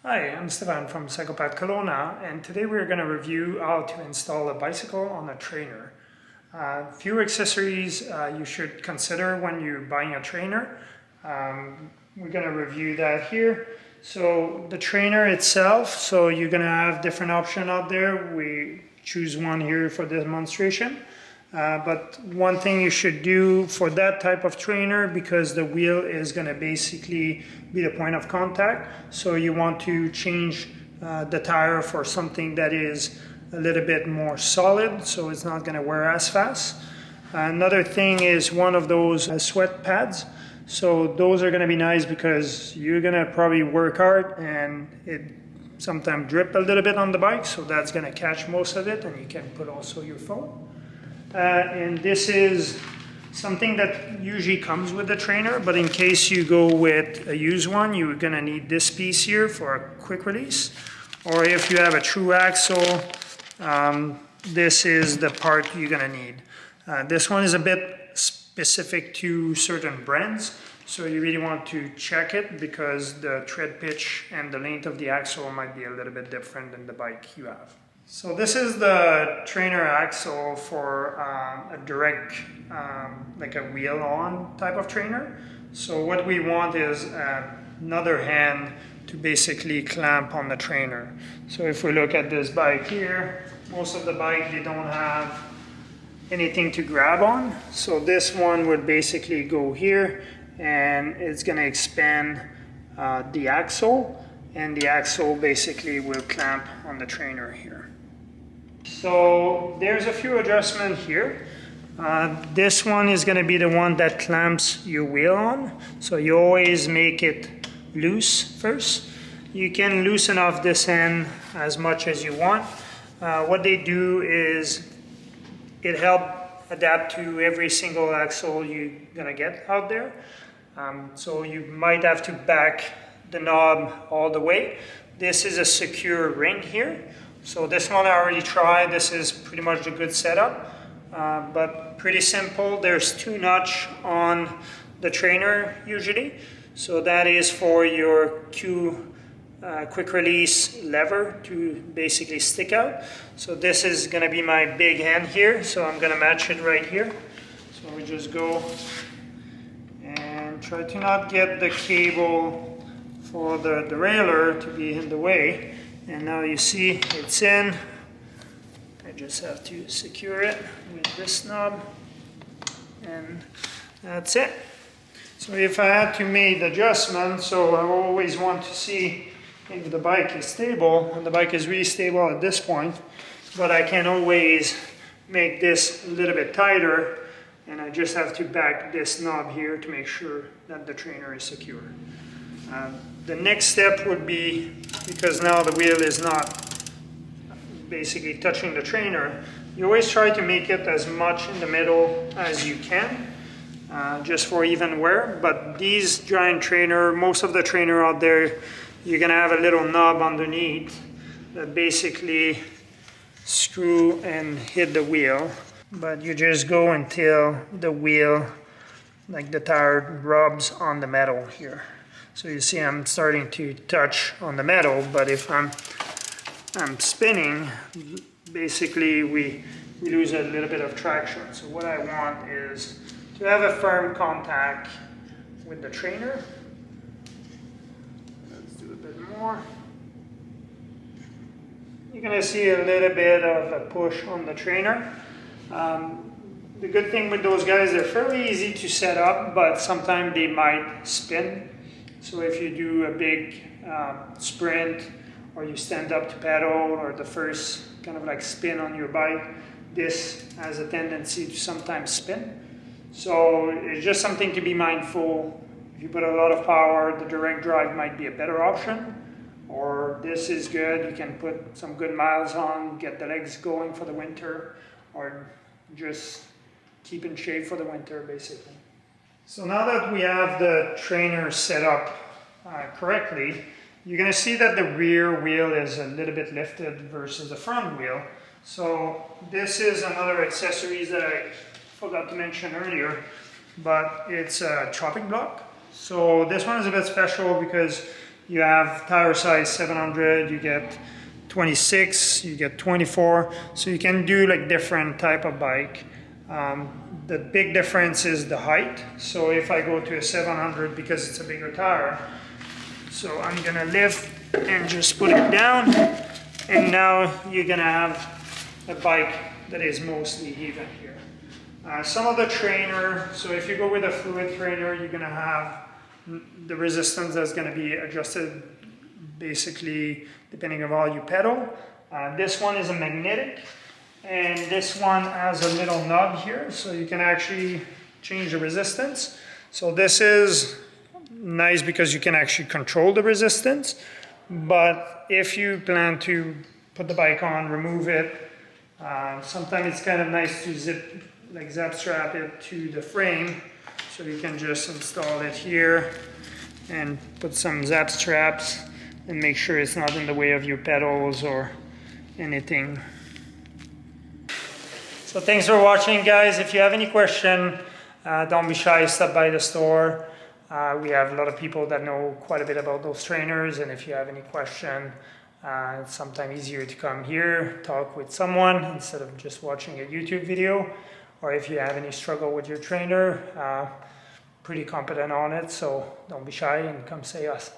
Hi, I'm Stefan from Psychopath Kelowna, and today we're going to review how to install a bicycle on a trainer. Few accessories you should consider when you're buying a trainer. We're going to review that here. So the trainer itself, so you're going to have different options out there. We choose one here for demonstration. But one thing you should do for that type of trainer, because the wheel is going to basically be the point of contact, so you want to change the tire for something that is a little bit more solid, so it's not going to wear as fast. Another thing is one of those sweat pads. So those are going to be nice because you're going to probably work hard and it sometimes drip a little bit on the bike, so that's going to catch most of it, and you can put also your phone. And this is something that usually comes with the trainer, but in case you go with a used one, you're gonna need this piece here for a quick release. Or if you have a true axle, this is the part you're gonna need. This one is a bit specific to certain brands, so you really want to check it because the tread pitch and the length of the axle might be a little bit different than the bike you have. So this is the trainer axle for a direct, like a wheel-on type of trainer. So what we want is another hand to basically clamp on the trainer. So if we look at this bike here, most of the bike, they don't have anything to grab on. So this one would basically go here, and it's going to expand the axle, and the axle basically will clamp on the trainer here. So there's a few adjustments here. This one is going to be the one that clamps your wheel on. So you always make it loose first. You can loosen off this end as much as you want. What they do is it helps adapt to every single axle you're going to get out there. So you might have to back the knob all the way. This is a secure ring here. So this one I already tried. This is pretty much a good setup, but pretty simple. There's two notches on the trainer usually. So that is for your quick release lever to basically stick out. So this is gonna be my big hand here. So I'm gonna match it right here. So we just go and try to not get the cable for the derailleur to be in the way. And now you see it's in. I just have to secure it with this knob, and that's it. So if I had to make the adjustment, so I always want to see if the bike is stable, and the bike is really stable at this point, but I can always make this a little bit tighter, and I just have to back this knob here to make sure that the trainer is secure. The next step would be, because now the wheel is not basically touching the trainer, you always try to make it as much in the middle as you can, just for even wear. But these giant trainer, most of the trainer out there, you're gonna have a little knob underneath that basically screw and hit the wheel. But you just go until the wheel, like the tire, rubs on the metal here. So you see I'm starting to touch on the metal, but if I'm spinning, basically we lose a little bit of traction. So what I want is to have a firm contact with the trainer. Let's do a bit more. You're gonna see a little bit of a push on the trainer. The good thing with those guys, they're fairly easy to set up, but sometimes they might spin. So if you do a big sprint, or you stand up to pedal, or the first kind of like spin on your bike, this has a tendency to sometimes spin. So it's just something to be mindful. If you put a lot of power, the direct drive might be a better option, or this is good. You can put some good miles on, get the legs going for the winter, or just keep in shape for the winter basically. So now that we have the trainer set up correctly, you're going to see that the rear wheel is a little bit lifted versus the front wheel. So this is another accessory that I forgot to mention earlier, but it's a chopping block. So this one is a bit special because you have tire size 700, you get 26, you get 24, so you can do like different type of bike. The big difference is the height. So if I go to a 700, because it's a bigger tire, so I'm gonna lift and just put it down, and now you're gonna have a bike that is mostly even here. Some of the trainer, so if you go with a fluid trainer, you're gonna have the resistance that's gonna be adjusted basically depending on how you pedal. This one is a magnetic, and this one has a little knob here, so you can actually change the resistance. So this is nice because you can actually control the resistance, but if you plan to put the bike on, remove it, sometimes it's kind of nice to zap strap it to the frame, so you can just install it here and put some zap straps and make sure it's not in the way of your pedals or anything. So thanks for watching, guys. If you have any question, don't be shy, stop by the store. We have a lot of people that know quite a bit about those trainers, and if you have any question, it's sometimes easier to come here, talk with someone instead of just watching a YouTube video. Or if you have any struggle with your trainer, pretty competent on it, so don't be shy and come see us.